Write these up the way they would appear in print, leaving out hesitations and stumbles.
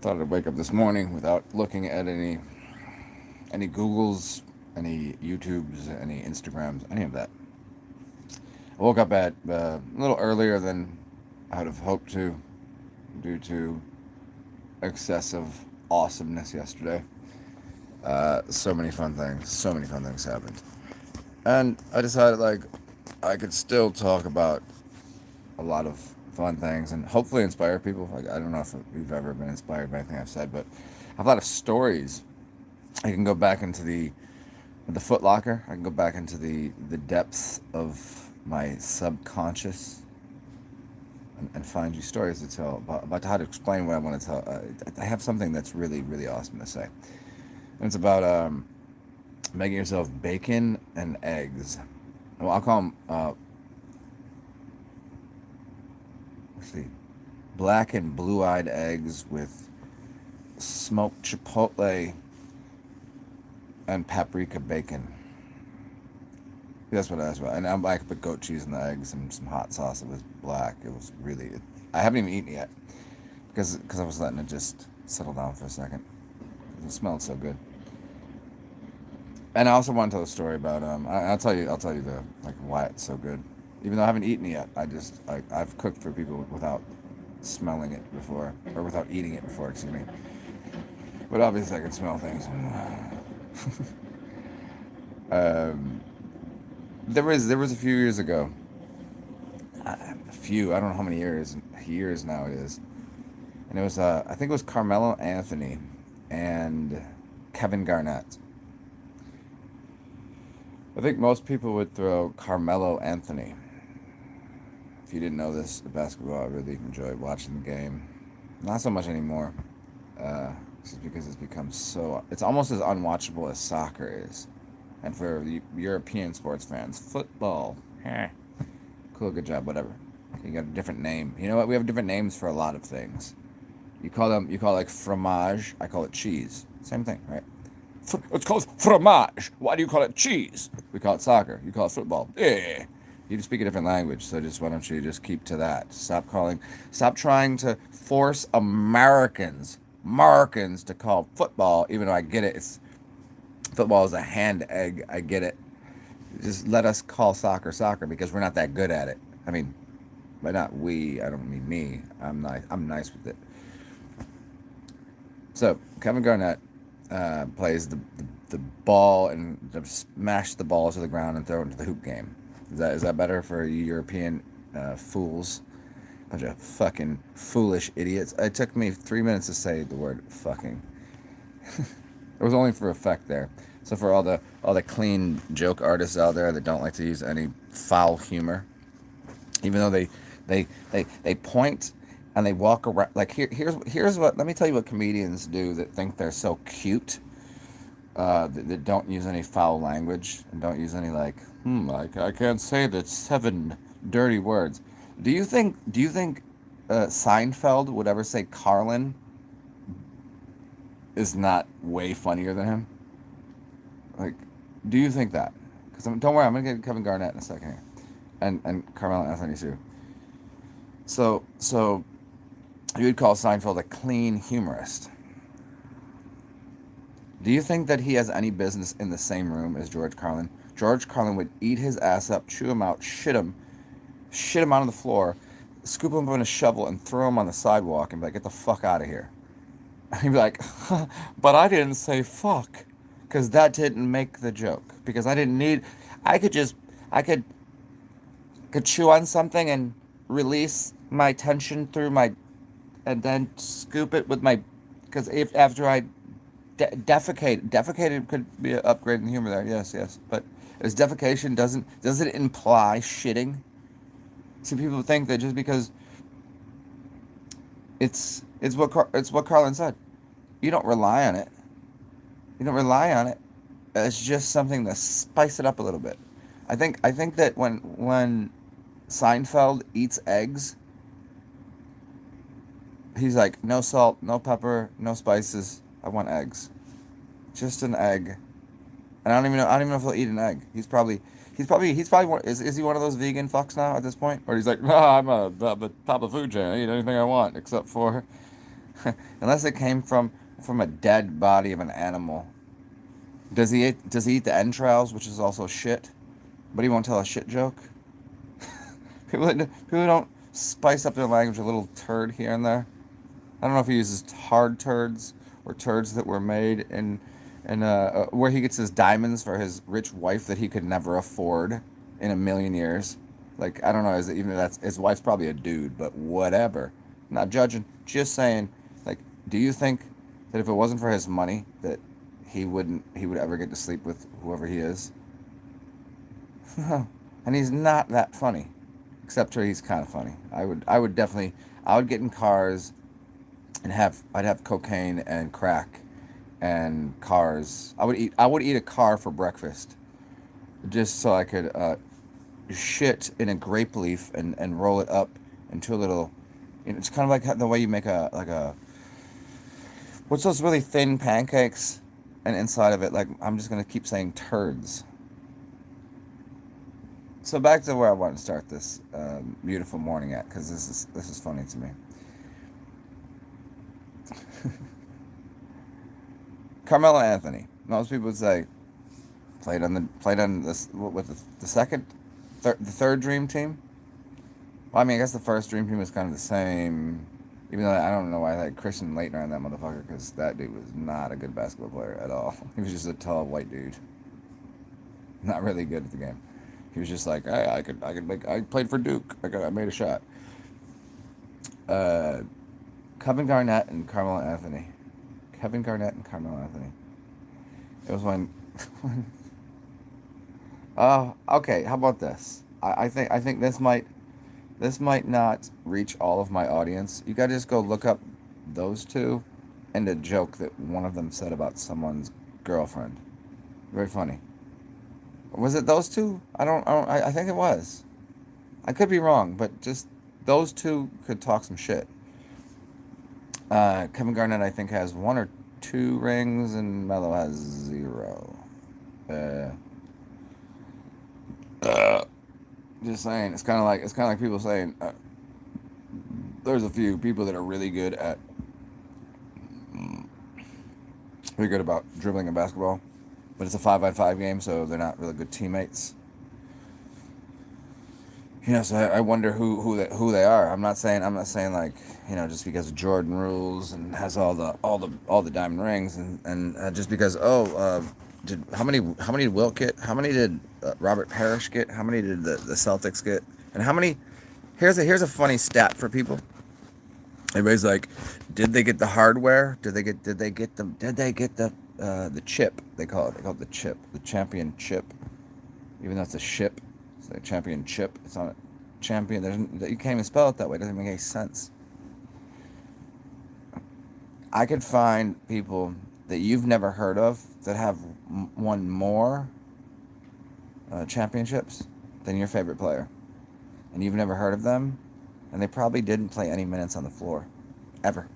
thought I'd wake up this morning without looking at any Googles, any YouTubes, any Instagrams, any of that. I woke up at a little earlier than I would have hoped to, due to excessive awesomeness yesterday. So many fun things happened, and I decided like I could still talk about a lot of fun things and hopefully inspire people. Like I don't know if you've ever been inspired by anything I've said, but I have a lot of stories. I can go back into the Foot Locker. I can go back into the depths of my subconscious and find you stories to tell about how to explain what I want to tell. I have something that's really, really awesome to say. And it's about making yourself bacon and eggs. Well, I'll call them, let's see, black and blue-eyed eggs with smoked chipotle and paprika bacon. That's what I was about. And I put goat cheese in the eggs and some hot sauce. It was black. It was really. I haven't even eaten it yet because I was letting it just settle down for a second. It smelled so good. And I also want to tell a story about I'll tell you the like why it's so good. Even though I haven't eaten it yet, I've cooked for people without smelling it before or without eating it before. Excuse me. But obviously I can smell things. There was a few years ago. I don't know how many years now it is, and it was I think it was Carmelo Anthony and Kevin Garnett. I think most people would throw Carmelo Anthony. If you didn't know this, the basketball, I really enjoyed watching the game. Not so much anymore, just because it's become so. It's almost as unwatchable as soccer is. And for European sports fans, football, cool, good job, whatever. You got a different name. You know what? We have different names for a lot of things. You call it like fromage. I call it cheese. Same thing, right? It's called fromage. Why do you call it cheese? We call it soccer. You call it football. Yeah. You just speak a different language, so why don't you just keep to that? Stop trying to force Americans to call football, even though I get it. Football is a hand egg. I get it. Just let us call soccer because we're not that good at it. I mean, by not we, I don't mean me. I'm nice with it. So Kevin Garnett plays the ball and smash the ball to the ground and throw it into the hoop game. Is that better for you European fools? Bunch of fucking foolish idiots. It took me 3 minutes to say the word fucking. It was only for effect there. So for all the clean joke artists out there that don't like to use any foul humor, even though they point and they walk around like here's what, let me tell you what comedians do that think they're so cute, that don't use any foul language and don't use any like I can't say that 7 dirty words. Do you think Seinfeld would ever say Carlin is not way funnier than him? Like, do you think that? Because don't worry, I'm gonna get Kevin Garnett in a second here, and Carmelo Anthony too. So you would call Seinfeld a clean humorist. Do you think that he has any business in the same room as George Carlin? George Carlin would eat his ass up, chew him out, shit him out on the floor, scoop him up in a shovel, and throw him on the sidewalk, and be like, "Get the fuck out of here." And he'd be like, "But I didn't say fuck, because that didn't make the joke. Because I didn't need. I could chew on something and release my tension through my, and then scoop it with my, because if after I defecated could be an upgrade in humor there. Yes, but as defecation does it imply shitting? See, people think that just because it's what Carlin said. You don't rely on it. It's just something to spice it up a little bit. I think that when Seinfeld eats eggs, he's like, no salt, no pepper, no spices. I want eggs, just an egg. And I don't even know if he'll eat an egg. He's probably is he one of those vegan fucks now at this point? Or he's like, no, I'm a top of food chain. I eat anything I want except for Unless it came from a dead body of an animal. Does he eat the entrails, which is also shit? But he won't tell a shit joke. People don't spice up their language a little turd here and there. I don't know if he uses hard turds or turds that were made in where he gets his diamonds for his rich wife that he could never afford in a million years. Like, I don't know, even that's his wife's probably a dude, but whatever. Not judging, just saying. Like, do you think that if it wasn't for his money that he would ever get to sleep with whoever he is? And he's not that funny, except for he's kind of funny. I would definitely I would get in cars and I'd have cocaine and crack and cars. I would eat a car for breakfast just so I could shit in a grape leaf and roll it up into a little. It's kind of like the way you make a what's those really thin pancakes, and inside of it, like, I'm just gonna keep saying turds. So back to where I want to start this beautiful morning at, because this is funny to me. Carmelo Anthony. Most people would say played on this with the the third dream team. Well, I mean, I guess the first dream team was kind of the same. Even though I don't know why I had Christian Laettner on that motherfucker, because that dude was not a good basketball player at all. He was just a tall white dude, not really good at the game. He was just like, hey, I could make. I played for Duke. I made a shot. Uh, Kevin Garnett and Carmelo Anthony. Kevin Garnett and Carmelo Anthony. It was when. Okay. How about this? I think this might not reach all of my audience. You gotta just go look up those two and a joke that one of them said about someone's girlfriend. Very funny. Was it those two? I think it was. I could be wrong, but just those two could talk some shit. Kevin Garnett, I think, has one or two rings, and Melo has zero. Uh, just saying, it's kind of like people saying there's a few people that are really good about dribbling a basketball, but it's a 5-on-5 game, so they're not really good teammates. So I wonder who they are. I'm not saying like, just because Jordan rules and has all the diamond rings, and just because, how many did Wilt get? How many did Robert Parrish get? How many did the Celtics get? And how many? Here's a funny stat for people. Everybody's like, did they get the hardware? Did they get the chip? They call it the chip, the champion chip. Even though it's a ship, it's a champion chip. It's on a champion. You can't even spell it that way. It doesn't make any sense. I could find people that you've never heard of that have won more championships than your favorite player, and you've never heard of them, and they probably didn't play any minutes on the floor, ever.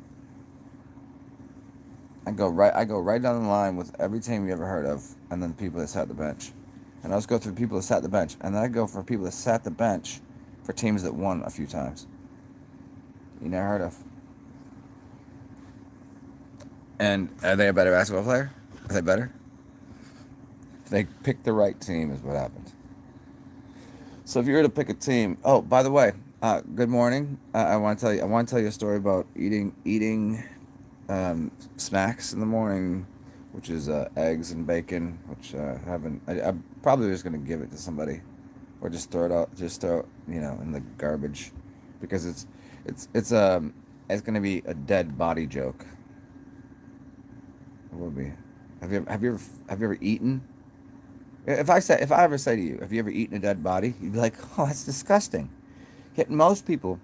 I go right down the line with every team you ever heard of, and then people that sat the bench, and I'll just go through people that sat the bench, and then I go for people that sat the bench for teams that won a few times. You never heard of. And are they a better basketball player? Are they better? If they picked the right team is what happened. So if you were to pick a team, oh, by the way, good morning. I want to tell you a story about eating snacks in the morning, which is eggs and bacon, which I'm probably just gonna give it to somebody, or just throw it out, in the garbage, because it's gonna be a dead body joke. It will be. Have you ever eaten? If I ever say to you, have you ever eaten a dead body? You'd be like, oh, that's disgusting. Yet most people,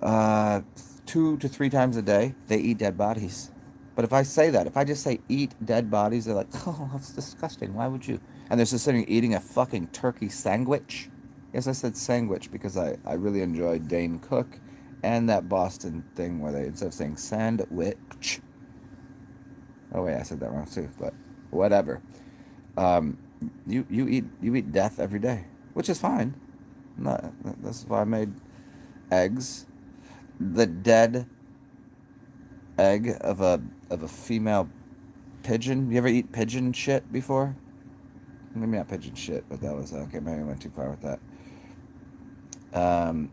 uh, 2 to 3 times a day, they eat dead bodies. But if I just say eat dead bodies, they're like, oh, that's disgusting. Why would you? And they're just sitting eating a fucking turkey sandwich. Yes, I said sandwich because I really enjoyed Dane Cook and that Boston thing where they, instead of saying sandwich. Oh wait, I said that wrong too. But whatever. Um, you eat death every day, which is fine. Not, that's why I made eggs. The dead egg of a female pigeon. You ever eat pigeon shit before? Maybe not pigeon shit, but that was okay. Maybe I went too far with that. Um,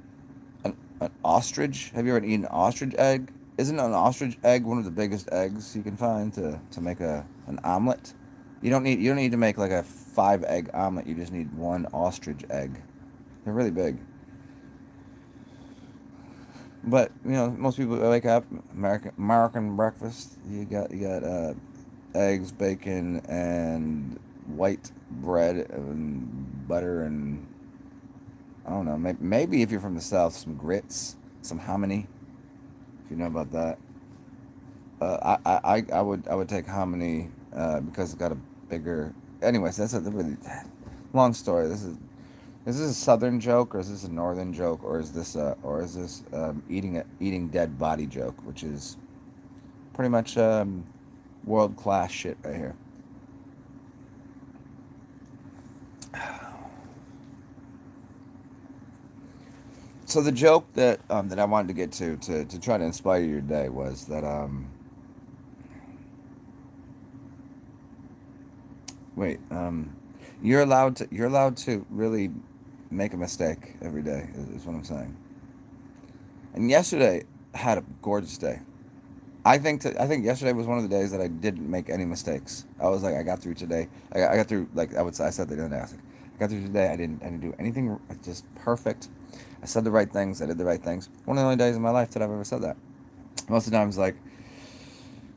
an ostrich. Have you ever eaten an ostrich egg? Isn't an ostrich egg one of the biggest eggs you can find to make an omelet? You don't need to make like a 5 egg omelet. You just need one ostrich egg. They're really big. But most people wake up American breakfast. You got eggs, bacon, and white bread and butter and I don't know. Maybe if you're from the South, some grits, some hominy. If you know about that. I would take hominy because it's got a bigger. Anyways, that's a really long story. Is this a southern joke or is this a northern joke or is this eating dead body joke, which is pretty much world class shit right here. So the joke that I wanted to get to try to inspire your day was that wait you're allowed to really make a mistake every day is what I'm saying. And yesterday had a gorgeous day. I think yesterday was one of the days that I didn't make any mistakes. I was like I got through today. I got through like I said the other day. I was like, I got through today. I didn't do anything just perfect. I said the right things. I did the right things. One of the only days in my life that I've ever said that. Most of the times, like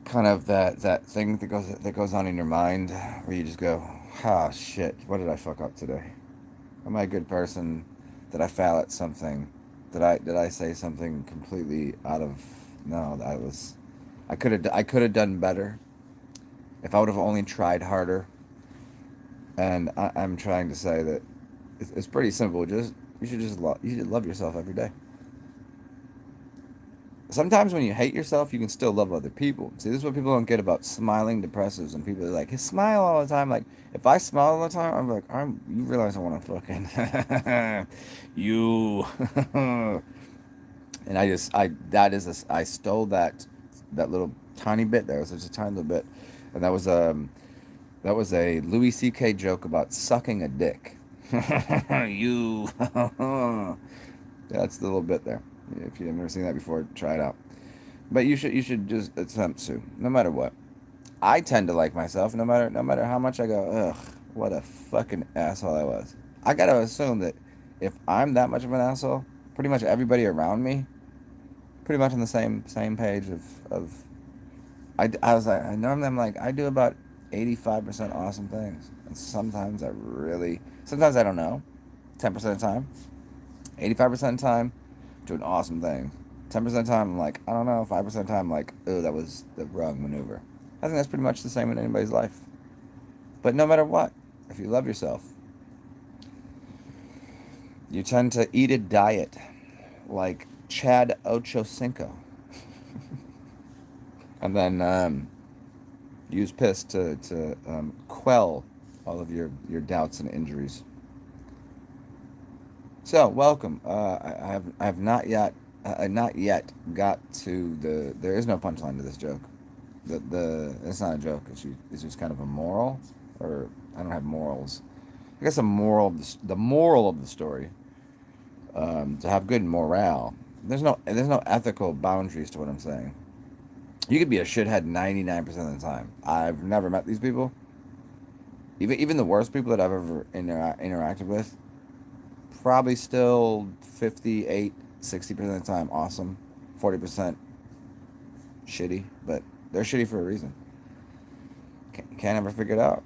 kind of that thing that goes on in your mind where you just go, ah, shit, what did I fuck up today? Am I a good person? Did I fail at something? Did I say something completely out of no? I could have done better if I would have only tried harder. And I'm trying to say that it's pretty simple. You should love yourself every day. Sometimes when you hate yourself, you can still love other people. See, this is what people don't get about smiling depressives. And people are like, smile all the time. Like, if I smile all the time, I'm like, you realize I want to fucking, you. And I stole that little tiny bit there. It was just a tiny little bit. And that was a Louis C.K. joke about sucking a dick. You. That's the little bit there. If you've never seen that before, try it out. But you should just attempt to, no matter what. I tend to like myself, no matter how much I go, ugh, what a fucking asshole I was. I gotta assume that if I'm that much of an asshole, pretty much everybody around me, pretty much on the same page of I was like I normally I'm like I do about 85% awesome things, and sometimes I don't know, 10% of the time. 85% of the time, doing awesome things. 10% of the time, I'm like, I don't know. 5% of the time, I'm like, oh, that was the wrong maneuver. I think that's pretty much the same in anybody's life. But no matter what, if you love yourself, you tend to eat a diet like Chad Ochocinco. And then use piss to quell all of your doubts and injuries. So, welcome. I have not yet got to the. There is no punchline to this joke. The it's not a joke. It's just kind of a moral, or I don't have morals. I guess the moral of the story. To have good morale. There's no ethical boundaries to what I'm saying. You could be a shithead 99% of the time. I've never met these people. Even the worst people that I've ever interacted with, probably still 58, 60% of the time awesome, 40% shitty, but they're shitty for a reason. Can't ever figure it out.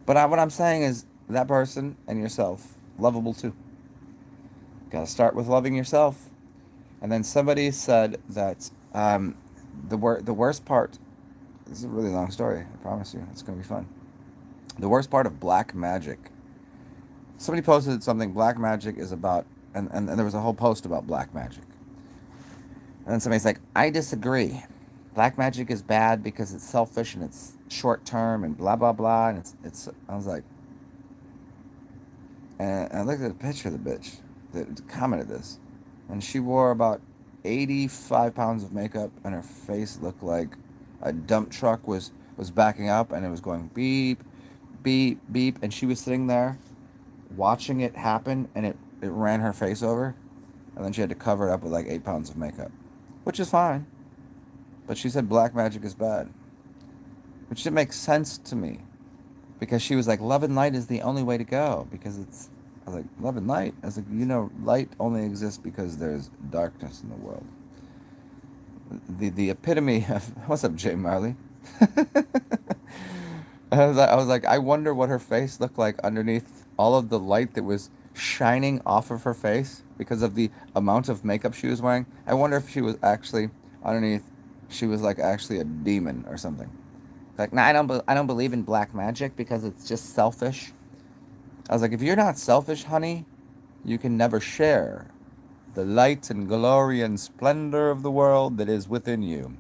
But what I'm saying is that person and yourself, lovable too. Gotta start with loving yourself. And then somebody said that the worst part, this is a really long story, I promise you, it's gonna be fun. The worst part of black magic. Somebody posted something, black magic is about, and there was a whole post about black magic. And then somebody's like, I disagree. Black magic is bad because it's selfish and it's short term and blah blah blah. And it's I was like, and I looked at the picture of the bitch that commented this, and she wore about 85 pounds of makeup, and her face looked like a dump truck was backing up, and it was going beep, beep, beep, and she was sitting there watching it happen, and it ran her face over, and then she had to cover it up with like 8 pounds of makeup, which is fine. But she said black magic is bad, which didn't make sense to me, because she was like, love and light is the only way to go, because it's, I was like, love and light? I was like, light only exists because there's darkness in the world. The epitome of, what's up, Jay Marley? I was like, I wonder what her face looked like underneath all of the light that was shining off of her face because of the amount of makeup she was wearing. I wonder if she was actually underneath, she was like actually a demon or something. Like, no, I don't believe in black magic because it's just selfish. I was like, if you're not selfish, honey, you can never share the light and glory and splendor of the world that is within you.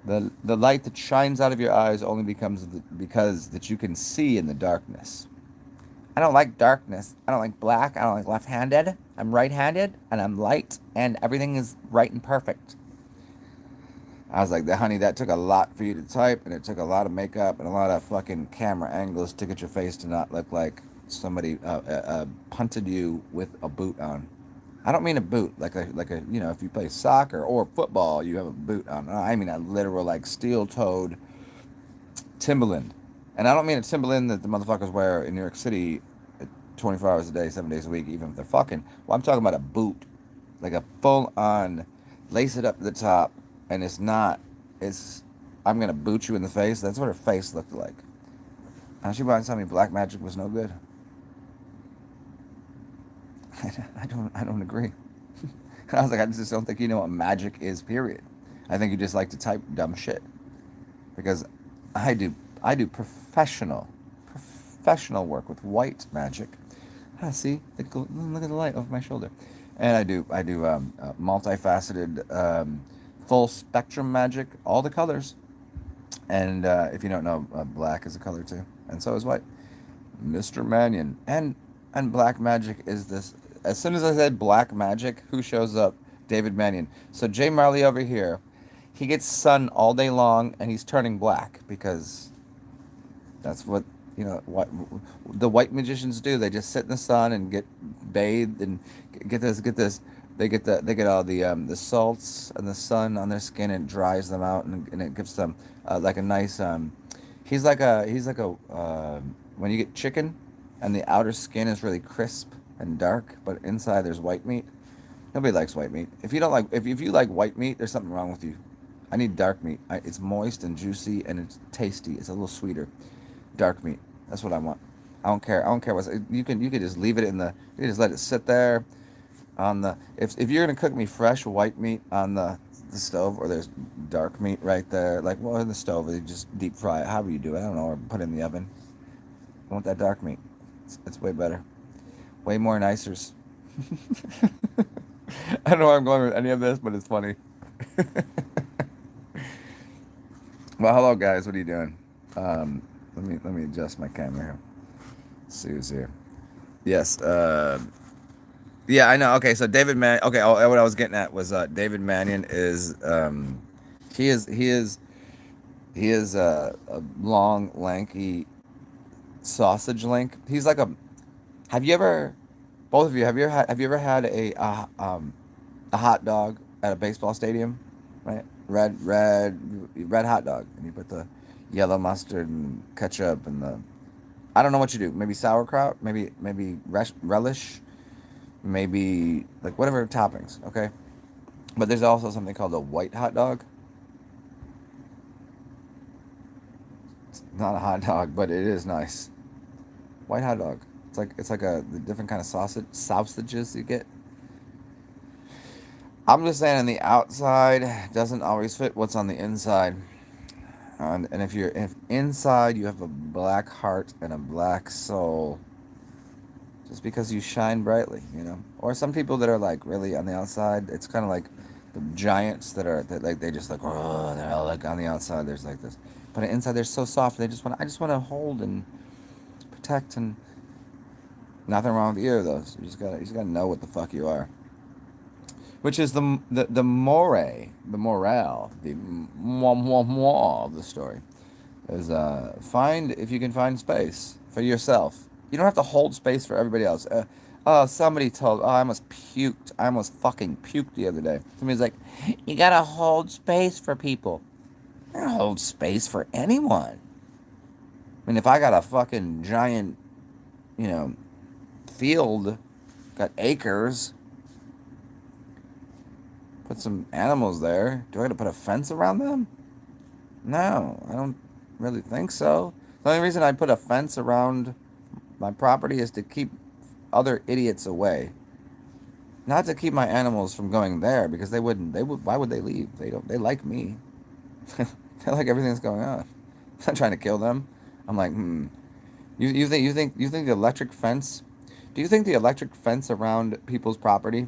The light that shines out of your eyes only becomes because that you can see in the darkness. I don't like darkness. I don't like black. I don't like left-handed. I'm right-handed, and I'm light, and everything is right and perfect. I was like, honey, that took a lot for you to type, and it took a lot of makeup and a lot of fucking camera angles to get your face to not look like somebody punted you with a boot on. I don't mean a boot, like a if you play soccer or football, you have a boot on. I mean a literal, like, steel-toed Timberland. And I don't mean a Timberland that the motherfuckers wear in New York City 24 hours a day, 7 days a week, even if they're fucking. Well, I'm talking about a boot. Like a full-on, lace it up to the top, and I'm going to boot you in the face. That's what her face looked like. And she wanted to tell me black magic was no good. I don't agree. I was like, I just don't think you know what magic is, period. I think you just like to type dumb shit. Because I do professional work with white magic. See, look at the light over my shoulder. And I do multifaceted, full spectrum magic, all the colors. And if you don't know, black is a color too, and so is white. Mr. Mannion. And black magic is this. As soon as I said black magic, who shows up? David Mannion. So Jay Marley over here, he gets sun all day long, and he's turning black because that's what what the white magicians do. They just sit in the sun and get bathed and get this. They get all the salts and the sun on their skin, and it dries them out, and it gives them like a nice he's like a when you get chicken and the outer skin is really crisp and dark, but inside there's white meat. Nobody likes white meat. If you don't like if you like white meat, there's something wrong with you. I need dark meat. It's moist and juicy, and it's tasty. It's a little sweeter. Dark meat. That's what I want. I don't care. I don't care what's. You can just leave it in the. You can just let it sit there on the. If you're gonna cook me fresh white meat on the stove, or there's dark meat right there, like, well, in the stove, you just deep fry it. However you do it, I don't know, or put it in the oven. I want that dark meat. It's way better. Way more nicers. I don't know where I'm going with any of this, but it's funny. Well, hello guys. What are you doing? Let me adjust my camera here. Let's see who's here. Yes. Yeah, I know. Okay, so David Mannion. Okay, what I was getting at was David Mannion is he is a long, lanky sausage link. He's like a. Have you ever, both of you, have you ever had a hot dog at a baseball stadium, right? Red hot dog, and you put the yellow mustard and ketchup and the, I don't know what you do. Maybe sauerkraut, maybe relish, maybe like whatever toppings. Okay, but there's also something called a white hot dog. It's not a hot dog, but it is nice. White hot dog. It's like the different kind of sausages you get. I'm just saying, on the outside doesn't always fit what's on the inside. And if inside you have a black heart and a black soul, just because you shine brightly, Or some people that are like really on the outside, it's kind of like the giants that like they just like, oh, they're all like on the outside. There's like this, but inside they're so soft. I just want to hold and protect, and nothing wrong with either of those. You just gotta know what the fuck you are. which is the morale, the moi of the story is find if you can find space for yourself. You don't have to hold space for everybody else. Somebody told. Oh, I almost puked. I almost fucking puked the other day. Somebody's like, you gotta hold space for people. I don't hold space for anyone. I mean, if I got a fucking giant, you know, field, got acres, put some animals there. Do I gotta put a fence around them? No, I don't really think so. The only reason I put a fence around my property is to keep other idiots away. Not to keep my animals from going there because they wouldn't. They would. Why would they leave? They don't. They like me. They like everything that's going on. I'm not trying to kill them. I'm like, You think the electric fence? Do you think the electric fence around people's property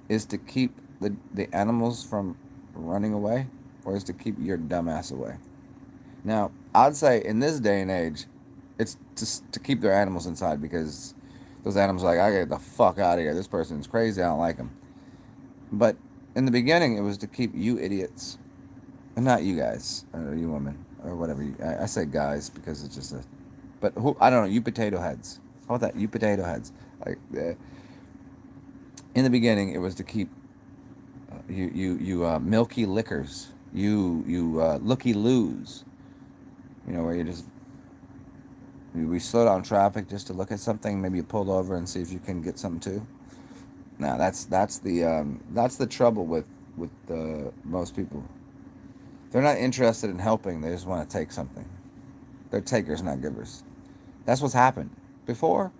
is to keep the animals from running away, or is to keep your dumbass away? Now, I'd say in this day and age, it's just to keep their animals inside because those animals are like, I gotta get the fuck out of here. This person's crazy. I don't like him. But in the beginning, it was to keep you idiots, and not you guys or you women or whatever. I say guys because it's just a. But who I don't know. You potato heads. How about that? You potato heads. Like in the beginning, it was to keep you milky liquors. You looky loos. You know where you just we slow down traffic just to look at something. Maybe you pull over and see if you can get something too. Now that's the trouble with most people. They're not interested in helping. They just want to take something. They're takers, not givers. That's what's happened before.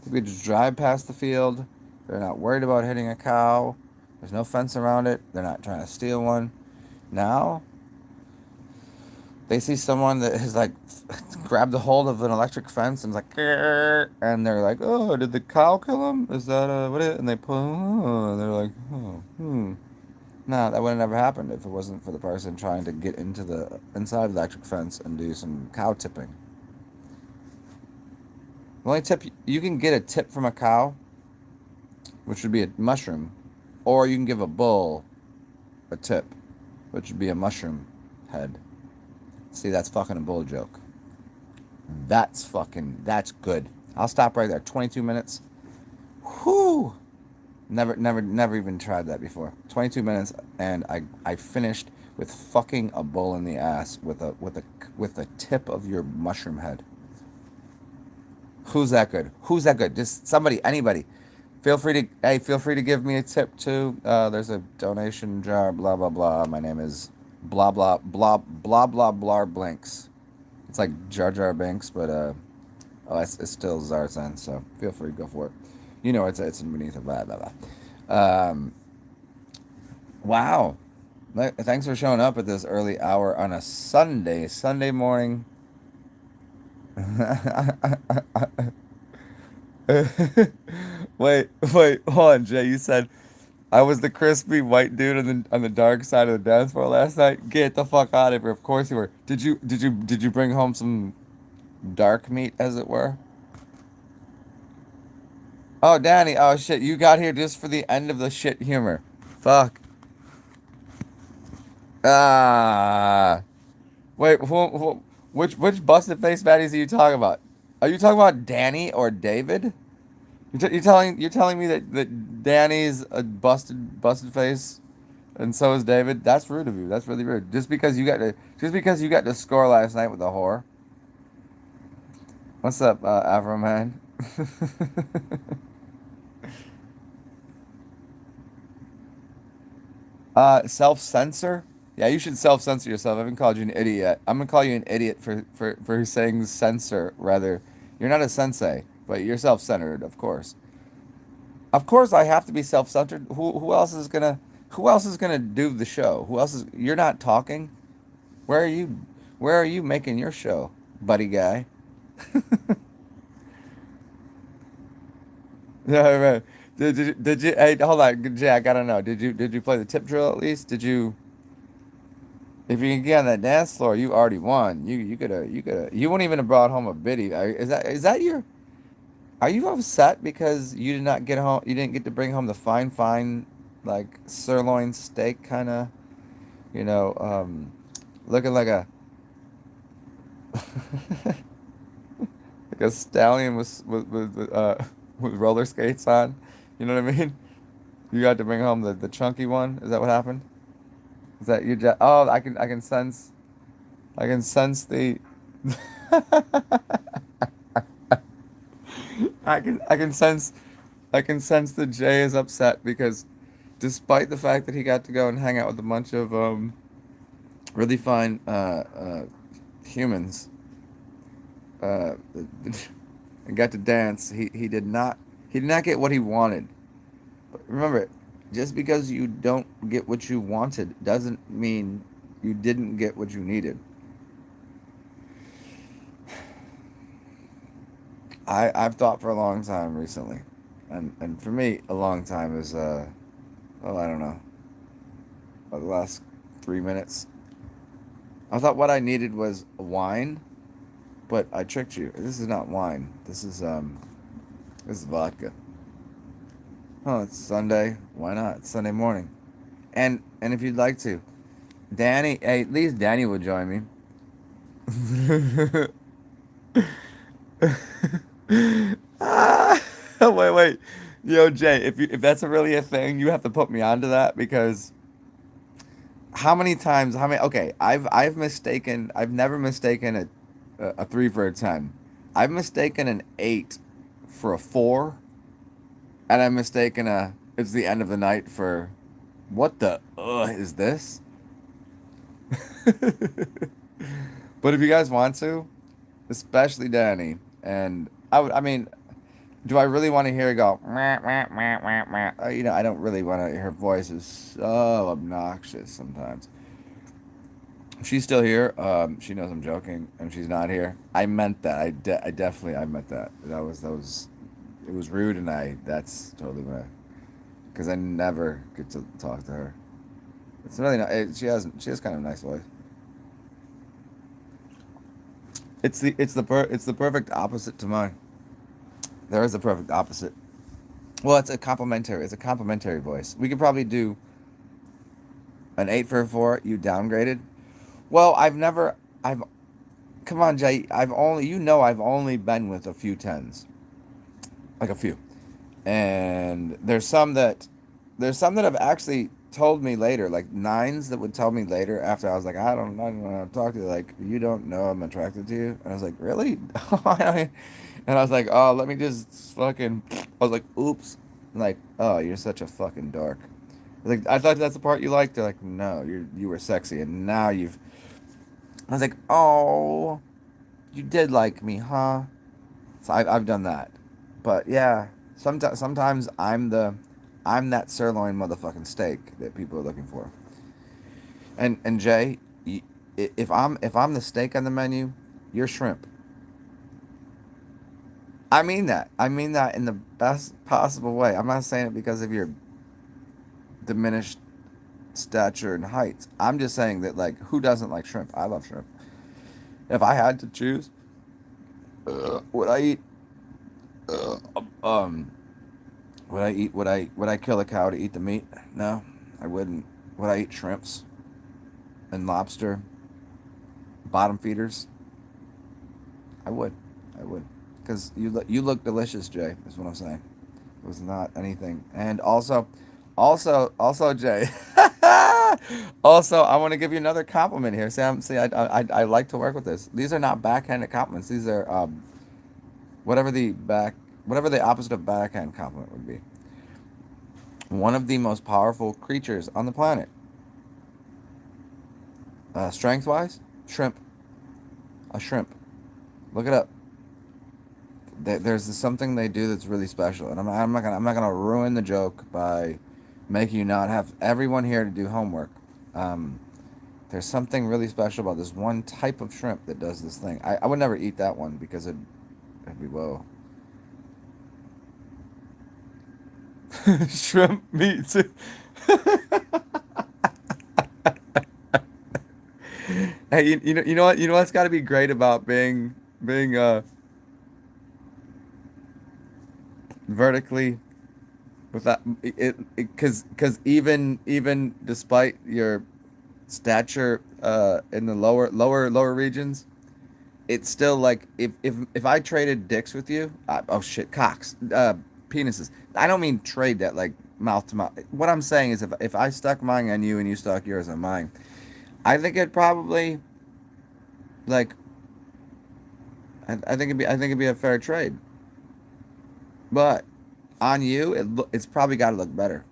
We just drive past the field. They're not worried about hitting a cow. There's no fence around it. They're not trying to steal one. Now they see someone that has like grabbed a hold of an electric fence and is like, "Grr," and they're like, oh, did the cow kill him? Is that what it? And they pull, oh, and they're like, oh, No, that would have never happened if it wasn't for the person trying to get into the inside of the electric fence and do some cow tipping. The only tip you can get a tip from a cow, which would be a mushroom, or you can give a bull a tip, which would be a mushroom head. See, that's fucking a bull joke. That's good. I'll stop right there. 22 minutes. Whew. Never even tried that before. 22 minutes, and I finished with fucking a bull in the ass with a tip of your mushroom head. Who's that good? Who's that good? Just somebody, anybody. Feel free to give me a tip too. There's a donation jar. Blah blah blah. My name is blah blah blah blah blah blah blinks. It's like Jar Jar Binks, but it's still TsarXen. So feel free to go for it. You know it's beneath it. Blah blah blah. Wow. Thanks for showing up at this early hour on a Sunday morning. wait, hold on, Jay. You said I was the crispy white dude on the dark side of the dance floor last night. Get the fuck out of here! Of course you were. Did you bring home some dark meat, as it were? Oh, Danny. Oh shit, you got here just for the end of the shit humor. Fuck. Ah. Wait, which busted face baddies are you talking about? Are you talking about Danny or David? You're telling me that Danny's a busted face, and so is David. That's rude of you. That's really rude. Just because you got to score last night with a whore. What's up, Afro man? Self censor. Yeah, you should self censor yourself. I haven't called you an idiot yet. I'm gonna call you an idiot for saying censor rather. You're not a sensei, but you're self centered, of course. Of course, I have to be self-centered. Who else is gonna do the show? Who else is? You're not talking. Where are you? Where are you making your show, buddy guy? Yeah, right. Did you? Hey, hold on, Jay. I gotta know. Did you play the tip drill at least? Did you? If you can get on that dance floor, you already won. You coulda. You wouldn't even have brought home a biddy. Is that your? Are you upset because you did not get home? You didn't get to bring home the fine, like sirloin steak kind of, you know, looking like a like a stallion with roller skates on. You know what I mean? You got to bring home the chunky one. Is that what happened? Is that you? Oh, I can sense the I can sense that Jay is upset because despite the fact that he got to go and hang out with a bunch of really fine humans uh, and got to dance, he did not get what he wanted. But remember, just because you don't get what you wanted doesn't mean you didn't get what you needed. I've thought for a long time recently, and for me a long time is oh, I don't know, the last 3 minutes. I thought what I needed was wine, but I tricked you. This is not wine. This is vodka. Oh, it's Sunday. Why not? It's Sunday morning. And if you'd like to, Danny, hey, at least Danny will join me. Ah, wait. Yo, Jay, if that's really a thing, you have to put me onto that because how many times? How many? Okay, I've never mistaken a 3 for a 10. I've mistaken an 8 for a 4, and I've mistaken a it's the end of the night for what the is this? But if you guys want to, especially Danny, and I mean, do I really want to hear her go? "Meh, meh, meh, meh, meh"? I don't really want to. Her voice is so obnoxious sometimes. If she's still here, she knows I'm joking, and she's not here. I meant that. I definitely I meant that. That was it was rude, and that's totally what because I never get to talk to her. It's really not. She has kind of a nice voice. It's the perfect opposite to mine. There is a perfect opposite. Well, it's a complimentary voice. We could probably do an 8 for a 4. You downgraded. Well, I've come on, Jay. I've only been with a few tens, like a few, and there's some that have actually told me later, like nines that would tell me later after I was like, I don't want to talk to you. Like, you don't know I'm attracted to you, and I was like, really? And I was like, oh, let me just fucking. I was like, oops. Like, oh, you're such a fucking dork. Like, I thought that's the part you liked. They're like, no, you were sexy, and now you've. I was like, oh, you did like me, huh? So I've done that, but yeah, sometimes I'm that sirloin motherfucking steak that people are looking for. And Jay, if I'm the steak on the menu, you're shrimp. I mean that. I mean that in the best possible way. I'm not saying it because of your diminished stature and height. I'm just saying that like who doesn't like shrimp? I love shrimp. If I had to choose, would I eat? Uh, um, would I kill a cow to eat the meat? No, I wouldn't. Would I eat shrimps and lobster, bottom feeders? I would. I would. Because you look delicious, Jay. Is what I'm saying. It was not anything. And also, Jay. Also, I want to give you another compliment here. I like to work with this. These are not backhanded compliments. These are whatever the back, whatever the opposite of backhand compliment would be. One of the most powerful creatures on the planet, strength wise, shrimp. A shrimp. Look it up. There's something they do that's really special, and I'm not gonna ruin the joke by making you not have everyone here to do homework. Um, there's something really special about this one type of shrimp that does this thing. I would never eat that one because it'd be whoa. Shrimp meat. Hey, you know what's got to be great about being vertically without it because even despite your stature in the lower regions, it's still like if I traded dicks with you, oh shit, cocks, penises. I don't mean trade that like mouth to mouth. What I'm saying is if I stuck mine on you and you stuck yours on mine, I think it'd probably like I think it'd be a fair trade. But on you, it's probably got to look better.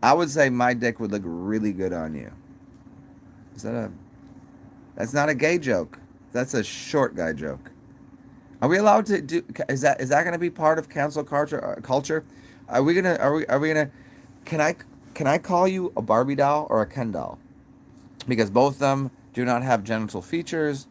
I would say my dick would look really good on you. Is that a? That's not a gay joke. That's a short guy joke. Are we allowed to do? Is that going to be part of cancel culture? Culture? Are we gonna? Are we gonna? Can I can I call you a Barbie doll or a Ken doll? Because both of them do not have genital features,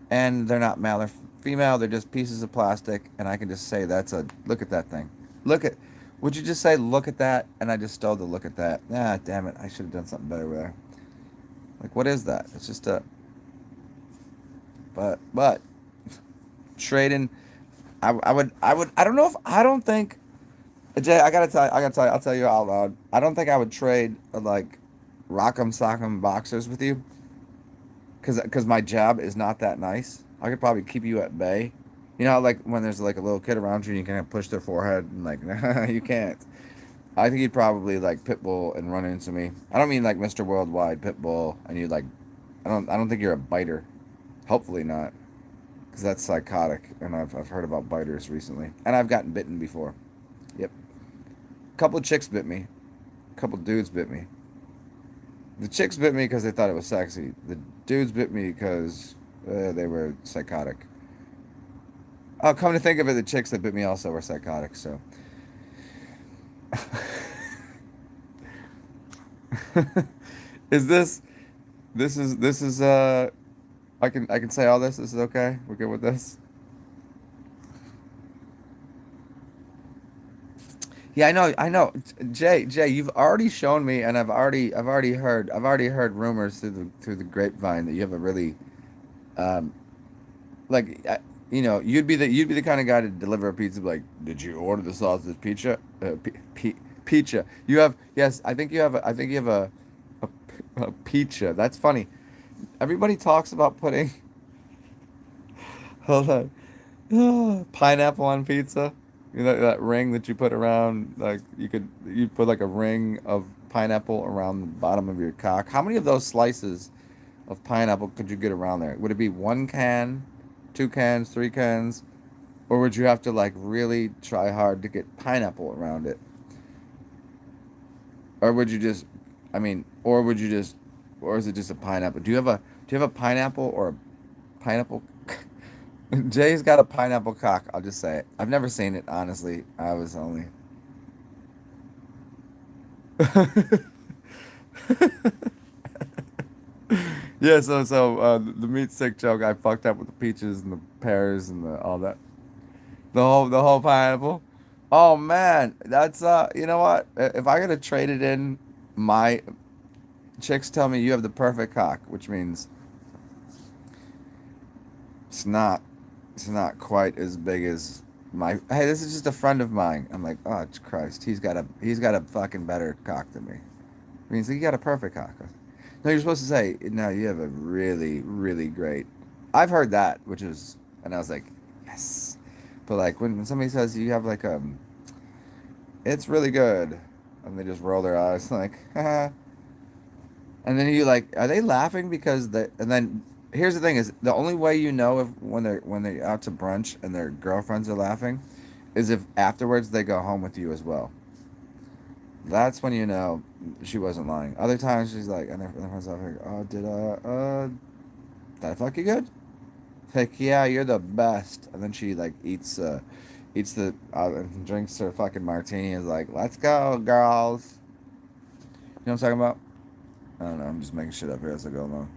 and they're not male or female. They're just pieces of plastic, and I can just say that's a look at that thing. Look at. Would you just say look at that? And I just stole the look at that. Ah, damn it! I should have done something better with there. Like what is that? It's just a. But trading. I don't know if I don't think Jay. I'll tell you out loud. I don't think I would trade like rock'em sock'em boxers with you because my job is not that nice. I could probably keep you at bay. You know, like when there's like a little kid around you and you kind of push their forehead and like, you can't. I think you'd probably like pit bull and run into me. I don't mean like Mr. Worldwide pit bull and you like, I don't think you're a biter. Hopefully not, because that's psychotic and I've heard about biters recently. And I've gotten bitten before. Yep. A couple of chicks bit me. A couple of dudes bit me. The chicks bit me because they thought it was sexy. The dudes bit me because they were psychotic. Oh, come to think of it, the chicks that bit me also were psychotic. So, is this? This is. I can say all this. This is okay. We're good with this. Yeah, I know. Jay, you've already shown me, and I've already heard rumors through the grapevine that you have a really, um, like, you'd be the kind of guy to deliver a pizza. Like, did you order the sausage pizza? Pizza. You have yes. I think you have a pizza. That's funny. Everybody talks about putting. Hold on. Pineapple on pizza. You know that ring that you put around, like you put like a ring of pineapple around the bottom of your cock. How many of those slices of pineapple could you get around there? Would it be one can, two cans, three cans, or would you have to like really try hard to get pineapple around it? Or would you just, I mean, or would you just, or is it just a pineapple? Do you have a pineapple or a pineapple? Jay's got a pineapple cock. I'll just say it. I've never seen it, honestly. I was only. Yeah, so the meat stick joke. I fucked up with the peaches and the pears and the all that. The whole pineapple. Oh man, that's you know what? If I gotta trade it in, my chicks tell me you have the perfect cock, which means it's not it's not quite as big as my. Hey, this is just a friend of mine. I'm like, oh Christ, he's got a fucking better cock than me. It means he got a perfect cock. No, you're supposed to say no. You have a really really great. I've heard that, which is, and I was like, yes. But like when somebody says you have like it's really good, and they just roll their eyes like, haha. And then you like, are they laughing because they? And then here's the thing: is the only way you know if when they're out to brunch and their girlfriends are laughing, is if afterwards they go home with you as well. That's when you know she wasn't lying. Other times she's like, and their friends are like, oh, did I fuck you good? Like, yeah, you're the best. And then she like eats the and drinks her fucking martini. And is like, let's go, girls. You know what I'm talking about? I don't know. I'm just making shit up here as I go along.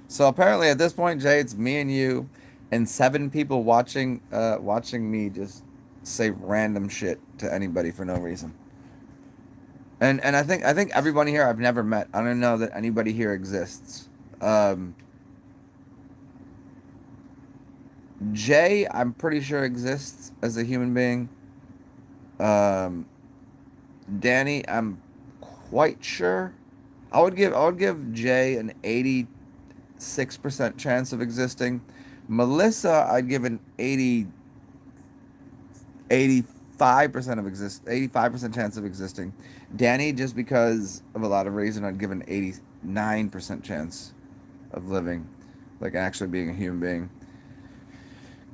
So apparently at this point, Jay, it's me and you, and seven people watching me just say random shit to anybody for no reason. And I think everybody here I've never met. I don't know that anybody here exists. Um, Jay, I'm pretty sure exists as a human being. Um, Danny, I'm quite sure. I would give Jay an 86% chance of existing. Melissa, I'd give an 85% of 85% chance of existing. Danny, just because of a lot of reason, I'd give an 89% chance of living, like actually being a human being.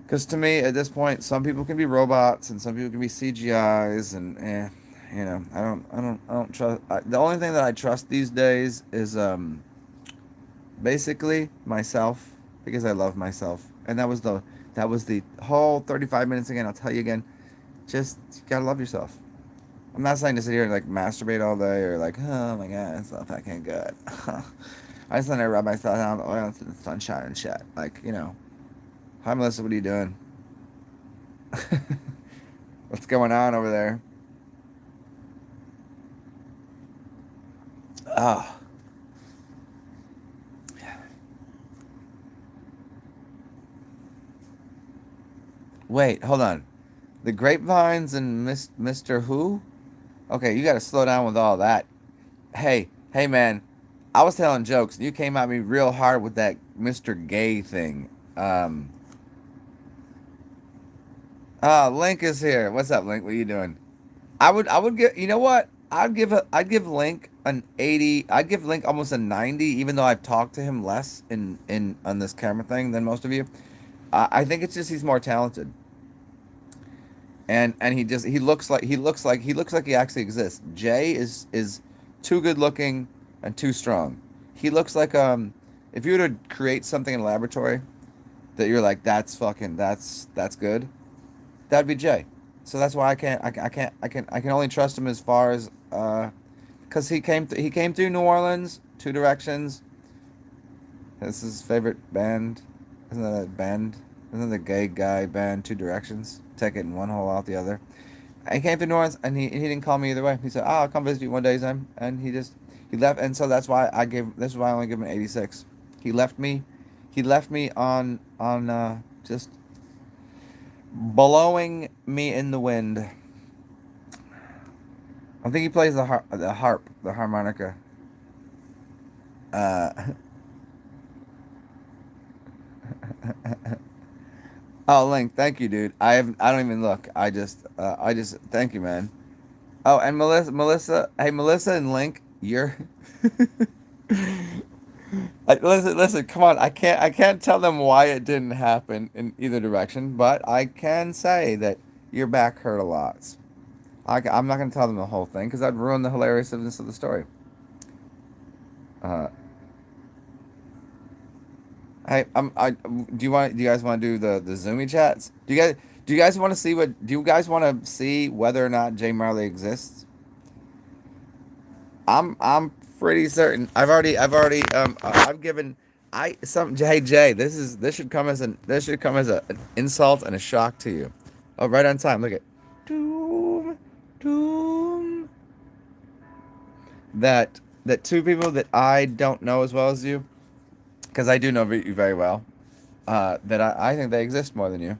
Because to me, at this point, some people can be robots and some people can be CGIs, and I don't trust. The only thing that I trust these days is basically myself, because I love myself, and that was the whole 35 minutes again. I'll tell you again, just you gotta love yourself. I'm not saying to sit here and like masturbate all day or like, oh my god, it's not fucking good. I just want to rub myself down with oil into the sunshine and shit. Like, hi Melissa, what are you doing? What's going on over there? Oh, wait, hold on. The grapevines and Mr. Who? Okay, you got to slow down with all that. Hey, man, I was telling jokes. And you came at me real hard with that Mr. Gay thing. Um, Link is here. What's up, Link? What are you doing? I would give. You know what? I'd give Link an 80. I'd give Link almost a 90, even though I've talked to him less in on this camera thing than most of you. I think it's just he's more talented, and he looks like he actually exists. Jay is too good looking and too strong. He looks like if you were to create something in a laboratory that you're like that's good, that'd be Jay. So that's why I can only trust him as far as because he came through New Orleans, Two Directions. This is his favorite band. Isn't that a band? Isn't the gay guy band Two Directions? Take it in one hole out the other. He came to New Orleans and he didn't call me either way. He said, "Oh, I'll come visit you one day, Sam." And he left, and so that's why I gave. This is why I only give him an 86. He left me. He left me on just blowing me in the wind. I think he plays the harmonica. Uh, oh, Link, thank you, dude. I don't even look. I just thank you, man. Oh, and hey Melissa and Link, you're listen, come on. I can't tell them why it didn't happen in either direction, but I can say that your back hurt a lot. I'm not gonna tell them the whole thing because I'd ruin the hilariousness of the story. Uh, do you guys want to do the Zoomy chats? Do you guys want to see what? Do you guys want to see whether or not Jay Marley exists? I'm pretty certain. I've given hey Jay, this should come as an insult and a shock to you. Oh, right on time. Look at doom doom that two people that I don't know as well as you, because I do know you very well. That I think they exist more than you.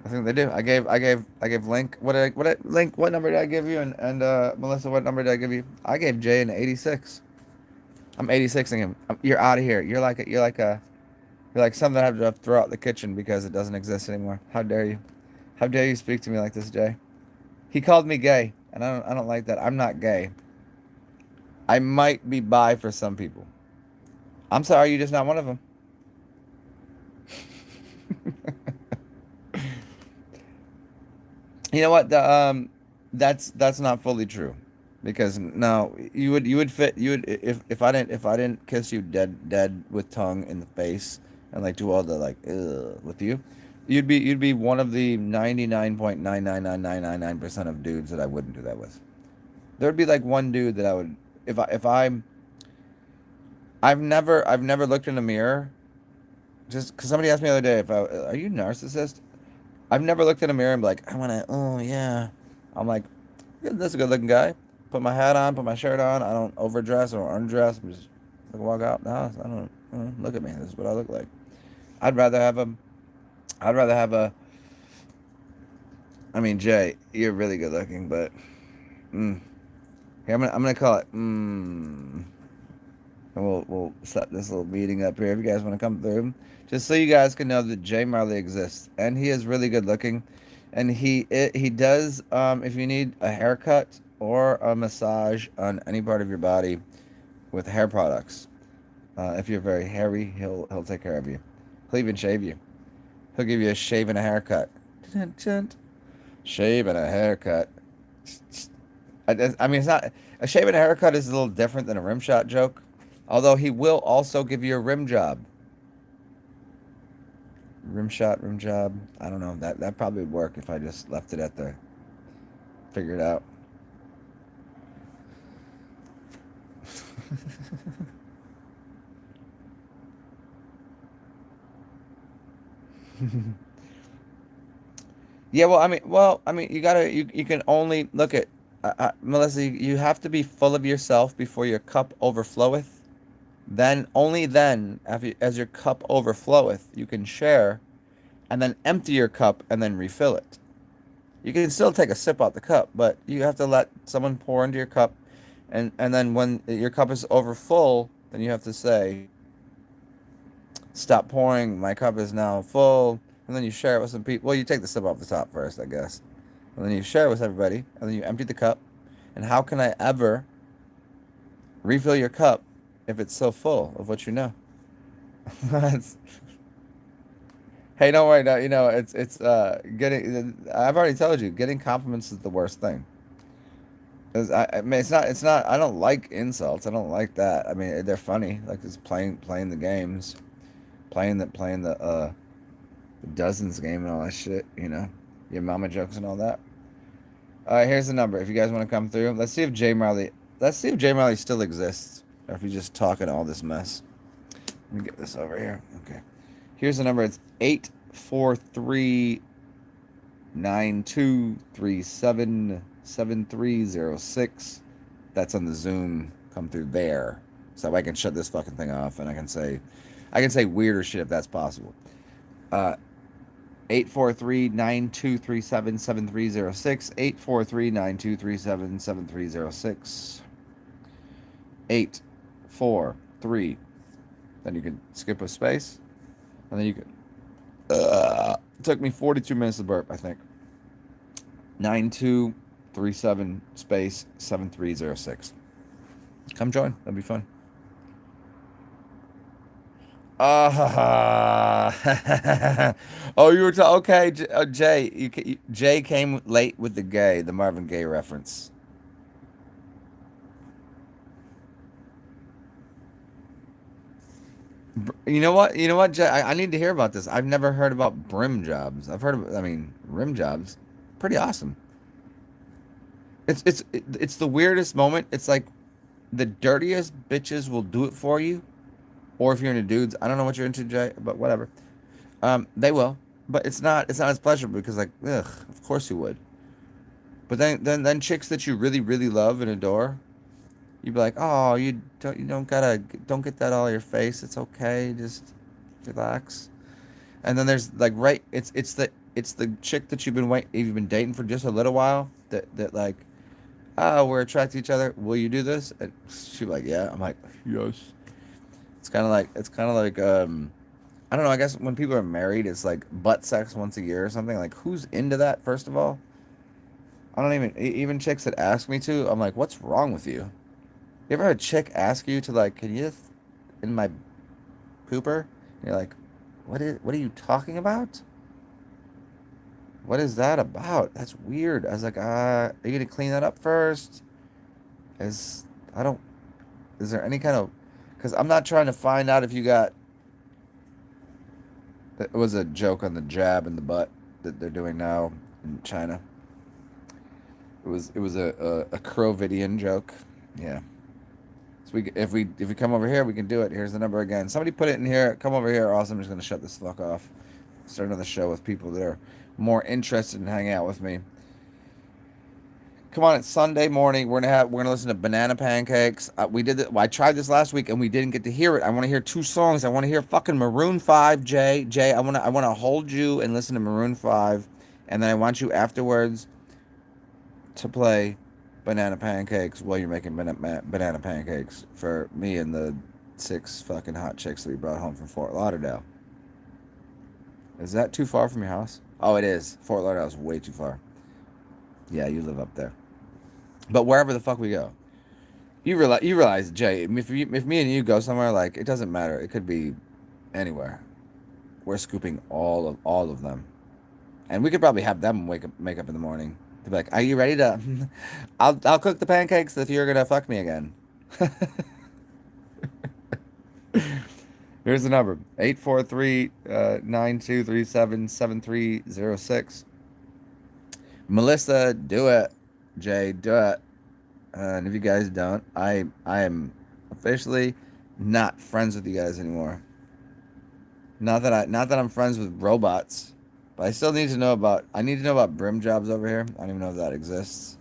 I think they do. I gave Link Link, what number did I give you, and Melissa, what number did I give you? I gave Jay an 86. I'm 86ing him. You're out of here. You're like something I have to throw out the kitchen because it doesn't exist anymore. How dare you? How dare you speak to me like this, Jay? He called me gay, and I don't like that. I'm not gay. I might be bi for some people. I'm sorry, you're just not one of them. You know what? That's not fully true, because no, you would fit you would if I didn't kiss you dead with tongue in the face and like do all the like with you, you'd be one of the 99.99999% of dudes that I wouldn't do that with. There'd be like one dude that I would if I've never looked in a mirror, just because somebody asked me the other day if are you a narcissist. I've never looked in a mirror and be like, I want to, oh yeah. I'm like, yeah, that's a good looking guy. Put my hat on, put my shirt on. I don't overdress or undress. I'm just like walk out the house. I don't. Look at me. This is what I look like. I'd rather have a. I'd rather have a. I mean, Jay, you're really good looking, but here I'm gonna call it. And we'll set this little meeting up here if you guys want to come through, just so you guys can know that Jay Marley exists, and he is really good looking, and he does. If you need a haircut or a massage on any part of your body with hair products, if you're very hairy, he'll take care of you. He'll even shave you. He'll give you a shave and a haircut. Shave and a haircut. I mean, it's not a shave and a haircut is a little different than a rim shot joke. Although he will also give you a rim job. Rim shot, rim job. I don't know. That probably would work if I just left it at the figure it out. Yeah, well, I mean, you can only look at Melissa. You have to be full of yourself before your cup overfloweth. Then only then, as your cup overfloweth, you can share, and then empty your cup and then refill it. You can still take a sip out the cup, but you have to let someone pour into your cup, and then when your cup is over full, then you have to say, "Stop pouring. My cup is now full." And then you share it with some people. Well, you take the sip off the top first, I guess, and then you share it with everybody, and then you empty the cup. And how can I ever refill your cup if it's so full of what you know? Hey, don't worry. No, it's getting. I've already told you, getting compliments is the worst thing. 'Cause I mean, it's not. I don't like insults. I don't like that. I mean, they're funny. Like it's playing the games, the dozens game and all that shit. Your mama jokes and all that. All right, here's the number. If you guys want to come through, let's see if Jay Marley. Let's see if Jay Marley still exists, or if he's just talking all this mess. Let me get this over here. Okay. Here's the number. It's 843-9237-7306. That's on the Zoom. Come through there, so I can shut this fucking thing off, and I can say weirder shit if that's possible. 843-9237-7306. 843-9237-7306. 843. Then you can skip a space, and then you can. It took me 42 minutes to burp, I think. 9237 space 7306. Come join. That'll be fun. Oh, you were okay, Jay. Jay came late with the Marvin Gaye reference. You know what? Jay, I need to hear about this. I've never heard about brim jobs. I've heard of, I mean, rim jobs. Pretty awesome. It's the weirdest moment. It's like the dirtiest bitches will do it for you, or if you're into dudes, I don't know what you're into, Jay, but whatever. They will, but it's not as pleasurable because like, ugh, of course you would. But then chicks that you really really love and adore, you'd be like, oh, don't get that all your face. It's okay, just relax. And then there's like it's the chick that you've been dating for just a little while that like, oh, we're attracted to each other. Will you do this? And she's like, yeah. I'm like, yes. It's kind of like I don't know. I guess when people are married, it's like butt sex once a year or something. Like, who's into that? First of all, I don't even chicks that ask me to. I'm like, what's wrong with you? You ever had a chick ask you to like, can you just in my pooper? And you're like, what are you talking about? What is that about? That's weird. I was like, are you gonna clean that up first? Is I don't. Is there any kind of? Because I'm not trying to find out if you got. It was a joke on the jab in the butt that they're doing now in China. It was a Crovidian joke. Yeah. So if we come over here, we can do it. Here's the number again. Somebody put it in here. Come over here. Also, I'm just gonna shut this fuck off. Start another show with people that are more interested in hanging out with me. Come on, it's Sunday morning. We're gonna listen to Banana Pancakes. We did it. I tried this last week and we didn't get to hear it. I want to hear two songs. I want to hear fucking Maroon Five, Jay. Jay, I wanna hold you and listen to Maroon Five, and then I want you afterwards to play Banana Pancakes while you're making banana pancakes for me and the 6 fucking hot chicks that we brought home from Fort Lauderdale. Is that too far from your house? Oh, it is. Fort Lauderdale is way too far. Yeah, you live up there. But wherever the fuck we go, you realize, Jay. If me and you go somewhere, like, it doesn't matter. It could be anywhere. We're scooping all of them, and we could probably have them make up in the morning. To be like, "Are you ready to? I'll cook the pancakes if you're gonna fuck me again." Here's the number: 843-9237-7306. Melissa, do it. Jay, do it. And if you guys don't, I am officially not friends with you guys anymore. Not that I'm friends with robots, but I need to know about brim jobs over here. I don't even know if that exists.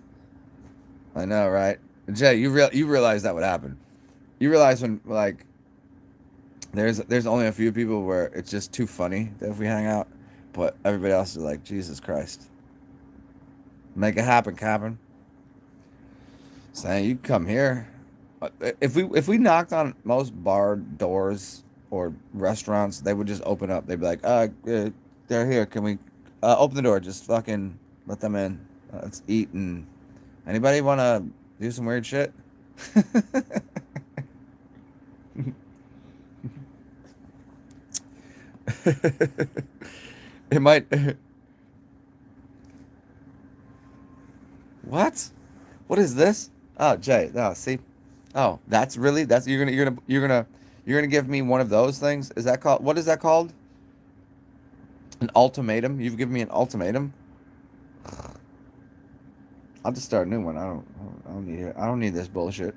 I know, right? Jay, you realize that would happen. You realize when, like, there's only a few people where it's just too funny that if we hang out, but everybody else is like, Jesus Christ. Make it happen, Captain. Saying you come here. If we knocked on most bar doors or restaurants, they would just open up. They'd be like, they're here. Can we open the door? Just fucking let them in. Let's eat. And anybody want to do some weird shit? It might. What? What is this? Oh, Jay. Oh, see. Oh, that's you're gonna give me one of those things? Is that called, what is that called? An ultimatum? You've given me an ultimatum? I'll just start a new one. I don't need this bullshit.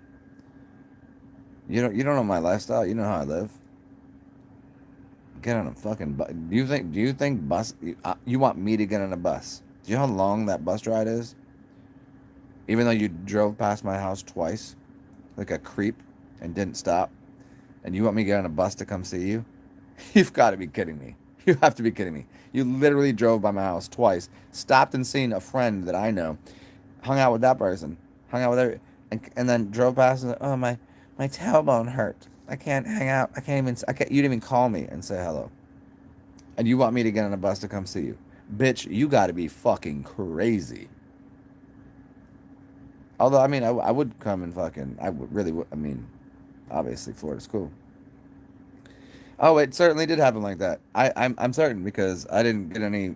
You don't know my lifestyle. You know how I live. Get on a fucking bus. Do you think you want me to get on a bus? Do you know how long that bus ride is? Even though you drove past my house twice, like a creep, and didn't stop, and you want me to get on a bus to come see you? You've got to be kidding me. You have to be kidding me. You literally drove by my house twice, stopped and seen a friend that I know, hung out with that person, hung out with every, and then drove past and said, oh, my tailbone hurt. I can't hang out. You didn't even call me and say hello. And you want me to get on a bus to come see you? Bitch, you got to be fucking crazy. Although, I mean, I would come and fucking, I would really, I mean, obviously Florida's cool. Oh, it certainly did happen like that. I'm certain because I didn't get any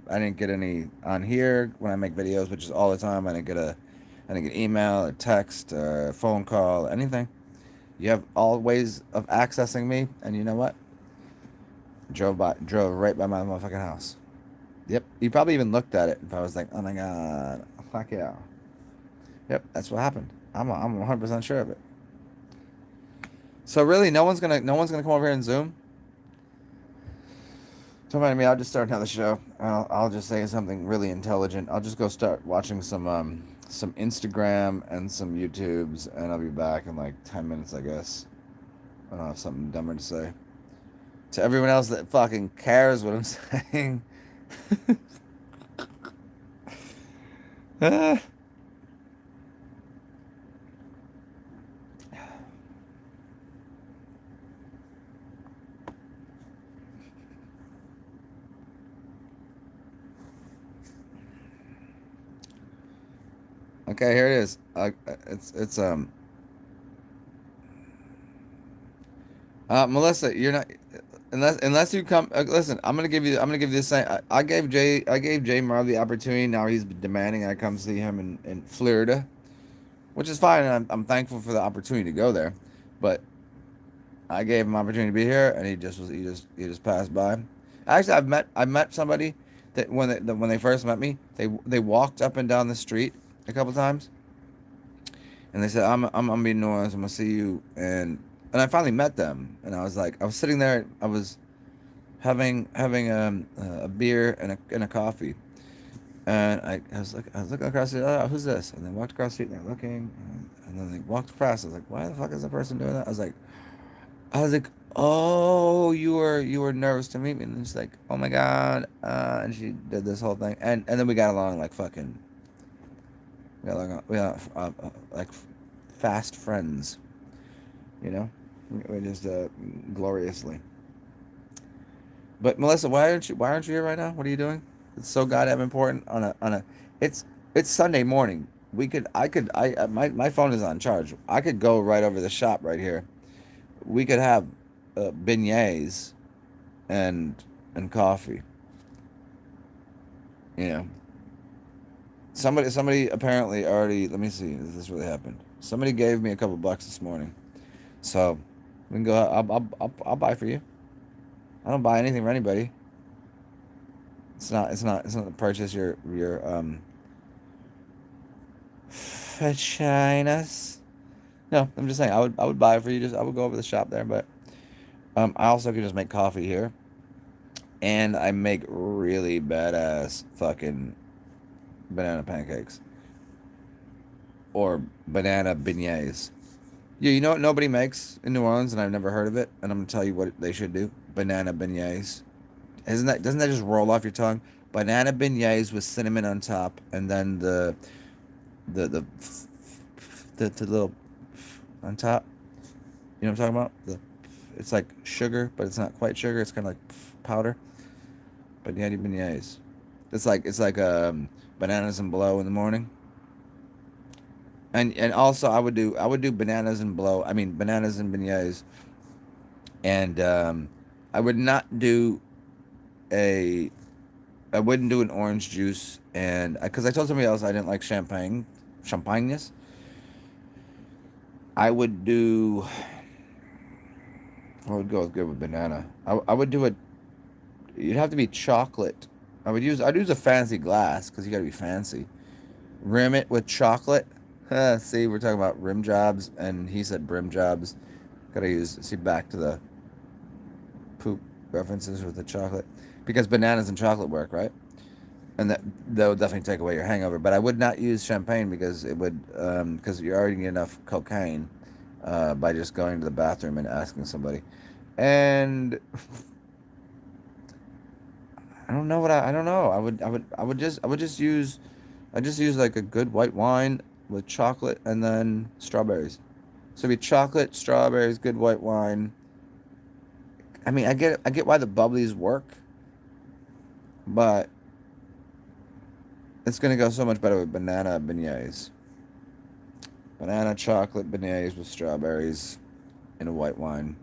on here when I make videos, which is all the time. I didn't get email or text or phone call, anything. You have all ways of accessing me, and you know what? Drove right by my motherfucking house. Yep. You probably even looked at it if I was like, oh my god, fuck yeah. Yep, that's what happened. I'm 100% sure of it. So really, no one's gonna come over here and Zoom. Don't mind me. I'll just start another show. I'll just say something really intelligent. I'll just go start watching some Instagram and some YouTubes, and I'll be back in like 10 minutes, I guess. I don't have something dumber to say. To everyone else that fucking cares what I'm saying. Ah. Okay, here it is. It's Melissa, you're not, unless you come. Listen, I'm gonna give you the same. I gave Jay Marv the opportunity. Now he's demanding I come see him in Florida, which is fine. And I'm thankful for the opportunity to go there, but I gave him opportunity to be here, and he just passed by. Actually, I've met somebody that when they first met me, they walked up and down the street a couple times, and they said, I'm being noise. I'm gonna see you, and I finally met them, and I was sitting there. I was having a beer and a coffee, And I was looking across the street, oh, who's this? And they walked across the street and they're looking, and then they walked past. I was like, why the fuck is that person doing that? I was like, oh, you were nervous to meet me. And she's like, oh my god, and she did this whole thing, and then we got along like fucking, we got like fast friends, you know, we just gloriously. But Melissa, why aren't you here right now? What are you doing? It's so goddamn important it's it's Sunday morning. My phone is on charge. I could go right over the shop right here. We could have beignets and coffee. You know, somebody apparently already. Let me see if this really happened. Somebody gave me a couple bucks this morning, so we can go. I'll buy for you. I don't buy anything for anybody. It's not to purchase your vaginas. No, I'm just saying I would buy it for you. Just I would go over the shop there, but I also can just make coffee here, and I make really badass fucking banana pancakes or banana beignets. Yeah, you know what nobody makes in New Orleans, and I've never heard of it, and I'm gonna tell you what they should do: banana beignets. Isn't that doesn't that just roll off your tongue? Banana beignets with cinnamon on top, and then the the the little on top. You know what I'm talking about? It's like sugar, but it's not quite sugar. It's kind of like powder. Banana beignets. It's like bananas and blow in the morning. And also I would do bananas and blow. I mean bananas and beignets, and I would not do a I wouldn't do an orange juice, and because I told somebody else I didn't like champagnes. I would do. I would go good with banana. I would do it. You'd have to be chocolate. I'd use a fancy glass because you got to be fancy. Rim it with chocolate. See, we're talking about rim jobs, and he said brim jobs. Gotta use. See, back to the poop references with the chocolate, because bananas and chocolate work, right? And that would definitely take away your hangover. But I would not use champagne because it would because you're already getting enough cocaine by just going to the bathroom and asking somebody. And I don't know I don't know. I just use like a good white wine with chocolate and then strawberries. So it'd be chocolate, strawberries, good white wine. I mean, I get why the bubblies work, but it's gonna go so much better with banana beignets. Banana chocolate beignets with strawberries in a white wine.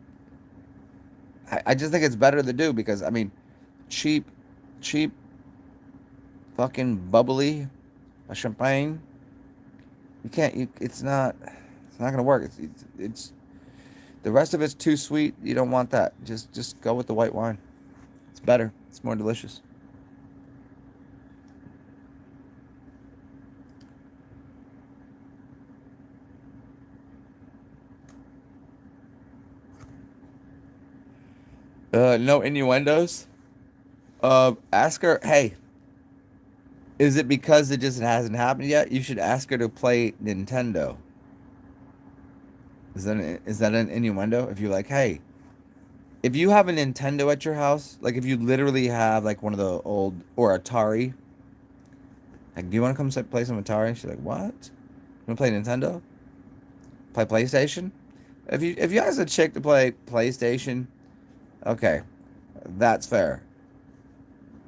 I just think it's better to do because I mean, cheap, cheap, fucking bubbly, a champagne. You can't. It's not gonna work. It's the rest of it's too sweet. You don't want that. Just go with the white wine. It's better. It's more delicious. No innuendos. Ask her. Hey, is it because it just hasn't happened yet? You should ask her to play Nintendo. Is that an innuendo? If you're like, hey, if you have a Nintendo at your house, like if you literally have like one of the old or Atari, like, do you want to come play some Atari? She's like, what? You want to play Nintendo? Play PlayStation? If you ask a chick to play PlayStation, okay, that's fair.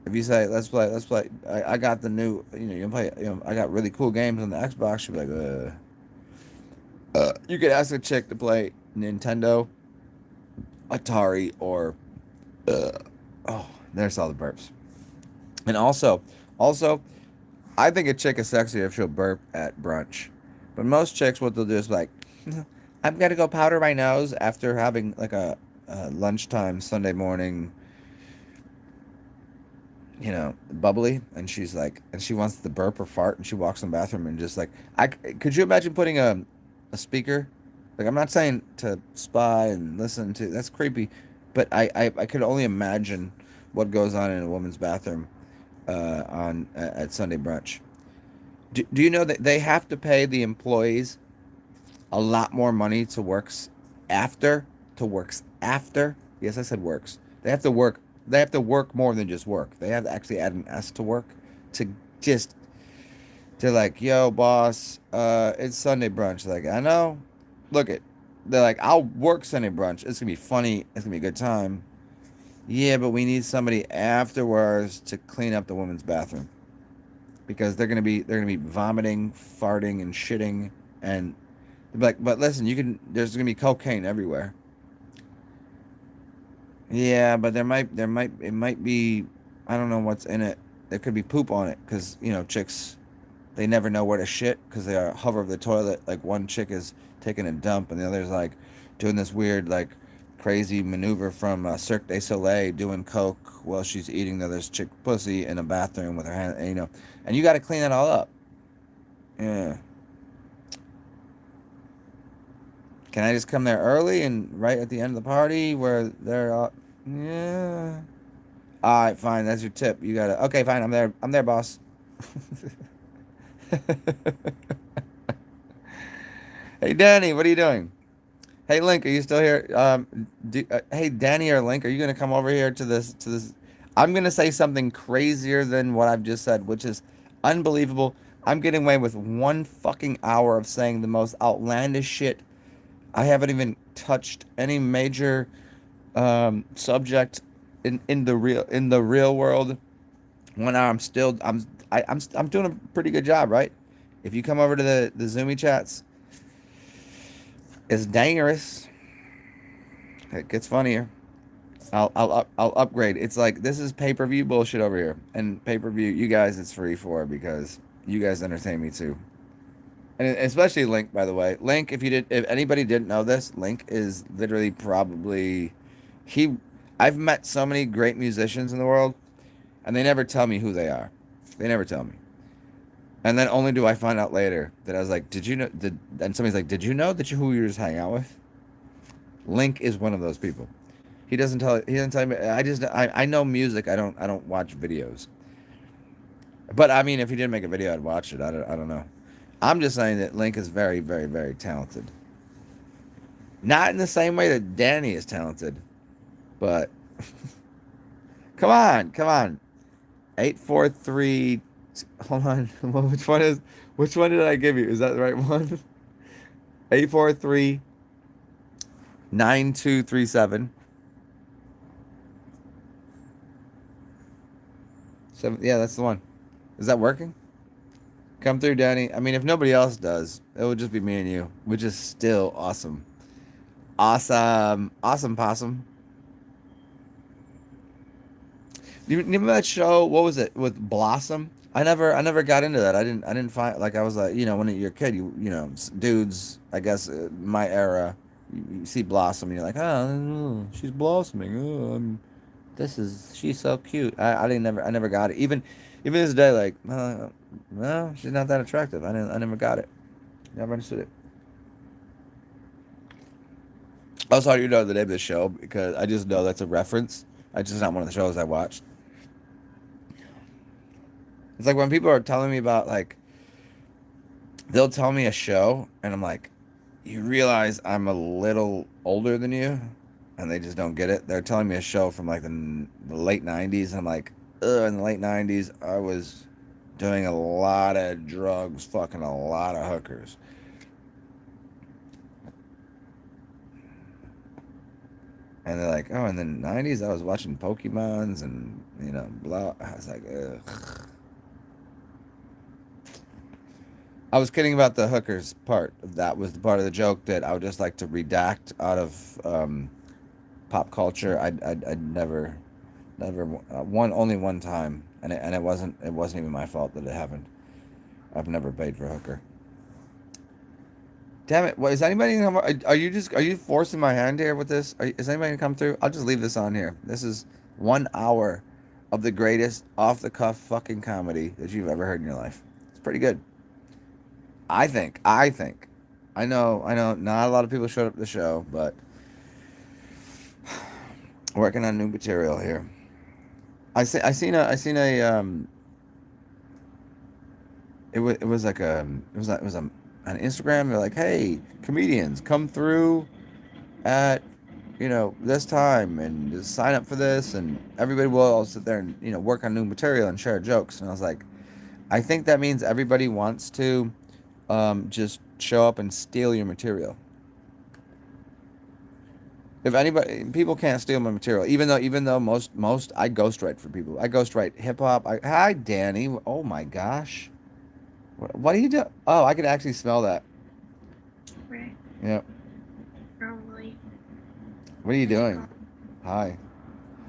If you say let's play, I got the new, you can play, I got really cool games on the Xbox. She'll be like, you could ask a chick to play Nintendo, Atari, or uh, oh, there's all the burps. And also, I think a chick is sexy if she'll burp at brunch. But most chicks, what they'll do is like, I'm gonna go powder my nose after having like a lunchtime Sunday morning, bubbly, and she's like, and she wants to burp or fart, and she walks in the bathroom and just like, could you imagine putting a speaker? Like, I'm not saying to spy and listen to, that's creepy, but I could only imagine what goes on in a woman's bathroom. at Sunday brunch. Do you know that they have to pay the employees a lot more money after works after? Yes, I said works. They have to work. They have to work more than just work. They have to actually add an S to work to just to like, yo, boss, it's Sunday brunch. Like, I know. Look it. They're like, I'll work Sunday brunch. It's gonna be funny. It's gonna be a good time. Yeah, but we need somebody afterwards to clean up the women's bathroom because they're gonna be vomiting, farting, and shitting, and they'll be like, but listen, there's gonna be cocaine everywhere. Yeah, but it might be, I don't know what's in it. There could be poop on it because chicks, they never know where to shit because they are hover over the toilet. Like one chick is taking a dump and the other's like doing this weird like crazy maneuver from Cirque du Soleil, doing coke while she's eating the other chick pussy in a bathroom with her hand. And you got to clean that all up. Yeah. Can I just come there early and right at the end of the party where they're all, yeah. All right, fine. That's your tip. You gotta. Okay, fine. I'm there. I'm there, boss. Hey, Danny, what are you doing? Hey, Link, are you still here? Hey, Danny or Link, are you gonna come over here to this? I'm gonna say something crazier than what I've just said, which is unbelievable. I'm getting away with 1 fucking hour of saying the most outlandish shit. I haven't even touched any major subject in the real world. 1 hour, I'm doing a pretty good job, right? If you come over to the Zoomy chats, it's dangerous. It gets funnier. I'll upgrade. It's like this is pay-per-view bullshit over here, and pay-per-view, you guys, it's free for because you guys entertain me too, and especially Link, by the way. Link, if anybody didn't know this, Link is literally probably he. I've met so many great musicians in the world, and they never tell me who they are. They never tell me. And then only do I find out later that I was like, did you know? And somebody's like, did you know who you just hang out with? Link is one of those people. He doesn't tell. He doesn't tell me. I know music. I don't watch videos. But I mean, if he didn't make a video, I'd watch it. I don't know. I'm just saying that Link is very, very, very talented. Not in the same way that Danny is talented, but come on, come on. 843. Hold on. Which one did I give you? Is that the right one? 843-9237. Yeah, that's the one. Is that working? Come through, Danny. I mean, if nobody else does, it would just be me and you, which is still awesome. Awesome. Awesome possum. Do you remember that show? What was it with Blossom? I never got into that. I didn't find like I was like when you're a kid, dudes. I guess my era, you see Blossom, and you're like, oh, she's blossoming. Oh, she's so cute. I never got it. Even this day, like, no, she's not that attractive. I never got it. Never understood it. I was hard to know the name of the show because I just know that's a reference. I just not one of the shows I watched. It's like when people are telling me about like they'll tell me a show and I'm like, you realize I'm a little older than you, and they just don't get it. They're telling me a show from like the late '90s, and I'm like, ugh. In the late '90s, I was doing a lot of drugs, fucking a lot of hookers. And they're like, oh, in the '90s, I was watching Pokemons and blah. I was like, ugh. I was kidding about the hookers part. That was the part of the joke that I would just like to redact out of pop culture. I'd never only one time, and it wasn't even my fault that it happened. I've never paid for a hooker. Damn it! What is anybody? Are you forcing my hand here with this? Is anybody gonna come through? I'll just leave this on here. This is 1 hour of the greatest off the cuff fucking comedy that you've ever heard in your life. It's pretty good. I think. I know. Not a lot of people showed up to the show, but working on new material here. I seen a it was like it was on Instagram. They're like, hey, comedians, come through at this time and just sign up for this, and everybody will all sit there and work on new material and share jokes. And I was like, I think that means everybody wants to just show up and steal your material. If anybody, people can't steal my material, even though most I ghostwrite for people. I ghostwrite hip hop. Hi Danny. Oh my gosh. What do you do? Oh, I could actually smell that. Right. Yeah. Probably. What are you Hey, doing? Hi.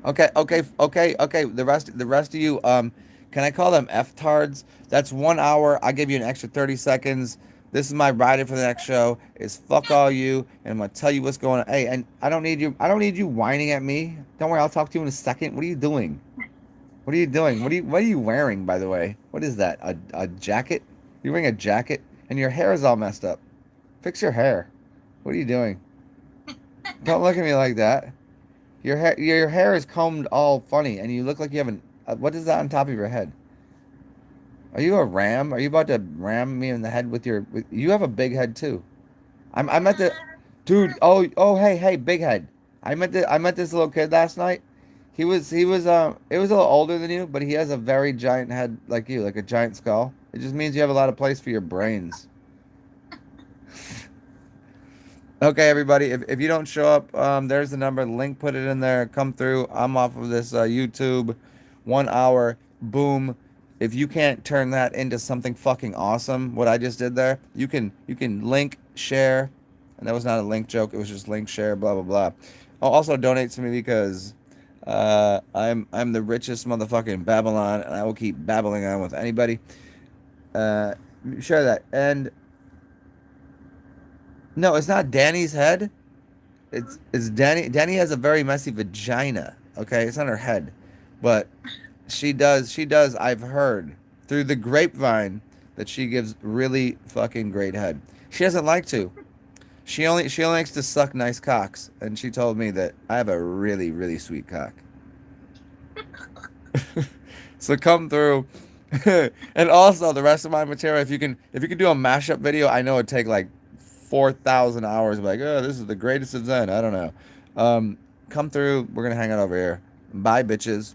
Okay. The rest of you, can I call them F-tards? That's 1 hour. I'll give you an extra 30 seconds. This is my rider for the next show. Is fuck all you, and I'm gonna tell you what's going on. Hey, and I don't need you whining at me. Don't worry, I'll talk to you in a second. What are you doing? What are you doing? What are you wearing, by the way? What is that? A jacket? You're wearing a jacket, and your hair is all messed up. Fix your hair. What are you doing? Don't look at me like that. Your hair is combed all funny, and you look like you have an. What is that on top of your head? Are you a ram? Are you about to ram me in the head with your? You have a big head too. I'm at the, dude. Oh hey big head. I met this little kid last night. It was a little older than you, but he has a very giant head like you, like a giant skull. It just means you have a lot of place for your brains. Okay, everybody. If you don't show up, there's the number. Link, put it in there. Come through. I'm off of this YouTube. 1 hour. Boom. If you can't turn that into something fucking awesome, what I just did there, you can link share, and that was not a link joke. It was just link share. Blah blah blah. Also donate to me because I'm the richest motherfucker in Babylon, and I will keep babbling on with anybody. Uh, Share that. And no, it's not Danny's head. It's Danny. Danny has a very messy vagina. Okay, it's on her head, but she does. I've heard through the grapevine that she gives really fucking great head. She doesn't like to. She only likes to suck nice cocks, and she told me that I have a really really sweet cock. So come through. And also the rest of my material, if you can do a mashup video, I know it'd take like 4,000 hours. Like, oh, this is the greatest of Zen. I don't know. Come through. We're gonna hang out over here. Bye, bitches.